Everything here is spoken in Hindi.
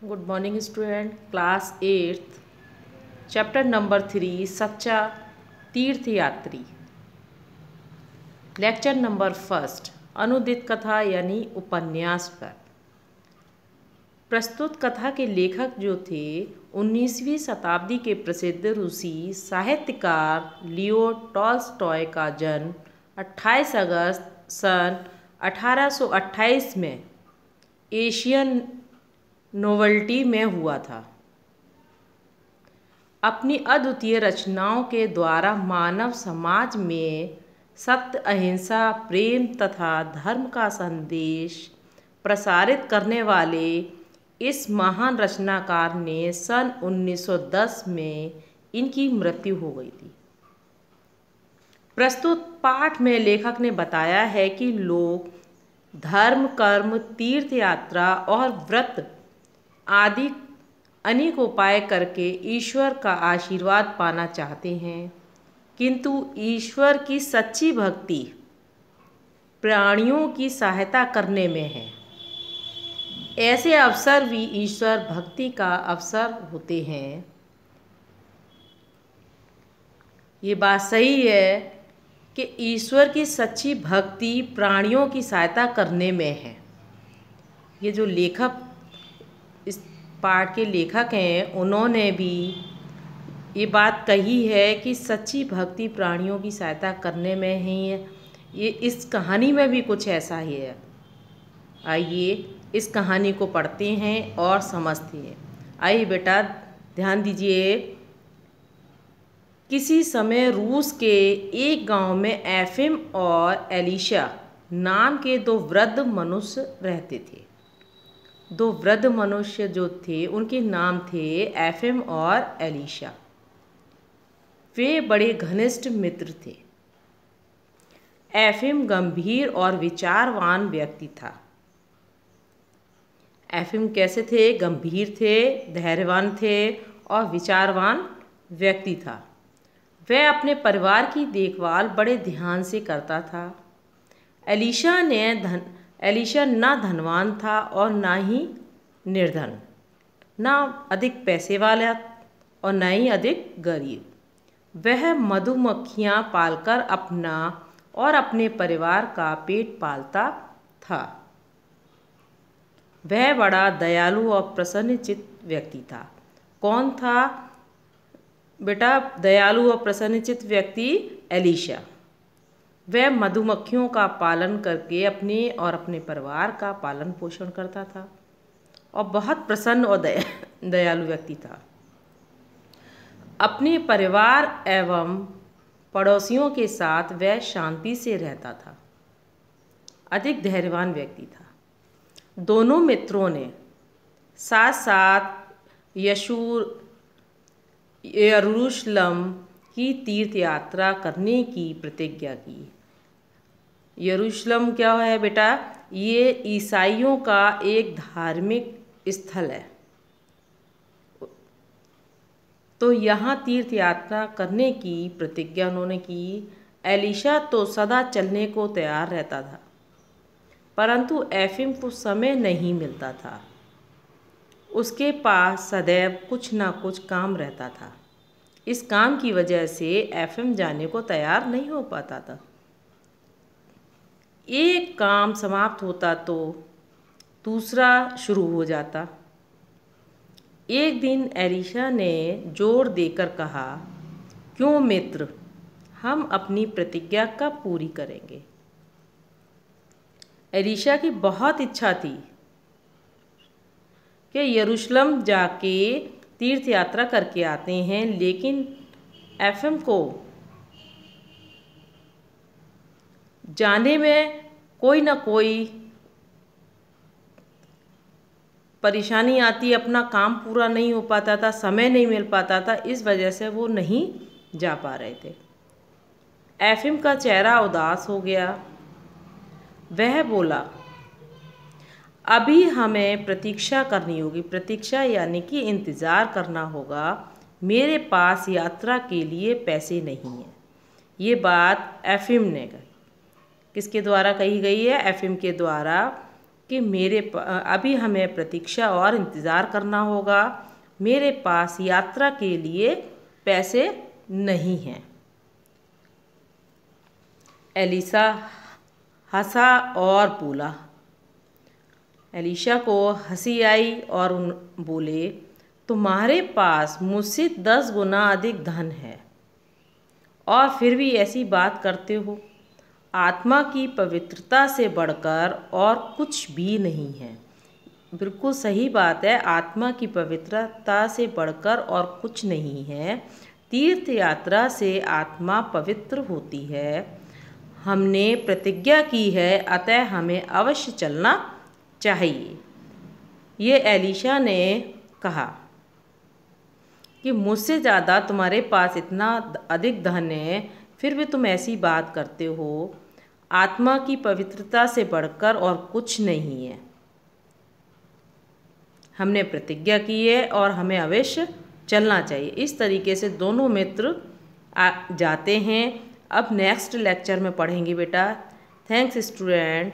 Good morning student. Class 8th chapter number 3 सच्चा तीर्थयात्री। लेक्चर नंबर 1 अनुदित कथा यानी उपन्यास पर। प्रस्तुत कथा के लेखक जो थे 19वीं शताब्दी के प्रसिद्ध रूसी साहित्यकार लियो टॉल्स्टॉय का जन्म 28 अगस्त सन 1828 में एशियन नोवेल्टी में हुआ था। अपनी अद्वितीय रचनाओं के द्वारा मानव समाज में सत्य, अहिंसा, प्रेम तथा धर्म का संदेश प्रसारित करने वाले इस महान रचनाकार ने सन 1910 में इनकी मृत्यु हो गई थी। प्रस्तुत पाठ में लेखक ने बताया है कि लोग धर्म, कर्म, तीर्थ यात्रा और व्रत आदि अनेक उपाय करके ईश्वर का आशीर्वाद पाना चाहते हैं, किंतु ईश्वर की सच्ची भक्ति प्राणियों की सहायता करने में है। ऐसे अवसर भी ईश्वर भक्ति का अवसर होते हैं। ये बात सही है कि ईश्वर की सच्ची भक्ति प्राणियों की सहायता करने में है। ये जो लेखक इस पाठ के लेखक हैं उन्होंने भी ये बात कही है कि सच्ची भक्ति प्राणियों की सहायता करने में ही है। ये इस कहानी में भी कुछ ऐसा ही है। आइए इस कहानी को पढ़ते हैं और समझते हैं। आइए बेटा ध्यान दीजिए। किसी समय रूस के एक गांव में एफिम और एलिशा नाम के दो वृद्ध मनुष्य रहते थे। दो वृद्ध मनुष्य जो थे उनके नाम थे एफिम और एलिशा। वे बड़े घनिष्ठ मित्र थे। एफिम गंभीर और विचारवान व्यक्ति था। एफिम कैसे थे? गंभीर थे, धैर्यवान थे और विचारवान व्यक्ति था। वह अपने परिवार की देखभाल बड़े ध्यान से करता था। एलिशा ना धनवान था और ना ही निर्धन, ना अधिक पैसे वाला और ना ही अधिक गरीब। वह मधुमक्खियाँ पालकर अपना और अपने परिवार का पेट पालता था। वह बड़ा दयालु और प्रसन्नचित्त व्यक्ति था। कौन था बेटा दयालु और प्रसन्नचित्त व्यक्ति? एलिशा। वह मधुमक्खियों का पालन करके अपने और अपने परिवार का पालन पोषण करता था और बहुत प्रसन्न और दयालु व्यक्ति था। अपने परिवार एवं पड़ोसियों के साथ वह शांति से रहता था। अधिक धैर्यवान व्यक्ति था। दोनों मित्रों ने साथ साथ यरूशलेम की तीर्थ यात्रा करने की प्रतिज्ञा की। यरूशलेम क्या है बेटा? ये ईसाइयों का एक धार्मिक स्थल है। तो यहाँ तीर्थ यात्रा करने की प्रतिज्ञा उन्होंने की। एलिशा तो सदा चलने को तैयार रहता था, परंतु एफिम को समय नहीं मिलता था। उसके पास सदैव कुछ ना कुछ काम रहता था। इस काम की वजह से एफिम जाने को तैयार नहीं हो पाता था। एक काम समाप्त होता तो दूसरा शुरू हो जाता। एक दिन एलिशा ने जोर देकर कहा, क्यों मित्र, हम अपनी प्रतिज्ञा कब पूरी करेंगे? एलिशा की बहुत इच्छा थी कि यरूशलेम जाके तीर्थ यात्रा करके आते हैं, लेकिन एफिम को जाने में कोई ना कोई परेशानी आती, अपना काम पूरा नहीं हो पाता था, समय नहीं मिल पाता था, इस वजह से वो नहीं जा पा रहे थे। एफिम का चेहरा उदास हो गया। वह बोला, अभी हमें प्रतीक्षा करनी होगी। प्रतीक्षा यानी कि इंतज़ार करना होगा। मेरे पास यात्रा के लिए पैसे नहीं हैं। ये बात एफिम ने कही। किसके द्वारा कही गई है? एफिम के द्वारा, कि अभी हमें प्रतीक्षा और इंतज़ार करना होगा, मेरे पास यात्रा के लिए पैसे नहीं हैं। एलिसा हंसा और बोला। एलिशा को हंसी आई और बोले, तुम्हारे पास मुझसे 10 गुना अधिक धन है और फिर भी ऐसी बात करते हो। आत्मा की पवित्रता से बढ़कर और कुछ भी नहीं है। बिल्कुल सही बात है, आत्मा की पवित्रता से बढ़कर और कुछ नहीं है। तीर्थ यात्रा से आत्मा पवित्र होती है। हमने प्रतिज्ञा की है, अतः हमें अवश्य चलना चाहिए। ये एलिशा ने कहा कि मुझसे ज़्यादा तुम्हारे पास इतना अधिक धन है, फिर भी तुम ऐसी बात करते हो। आत्मा की पवित्रता से बढ़कर और कुछ नहीं है। हमने प्रतिज्ञा की है और हमें अवश्य चलना चाहिए। इस तरीके से दोनों मित्र जाते हैं। अब नेक्स्ट लेक्चर में पढ़ेंगे बेटा। Thanks student.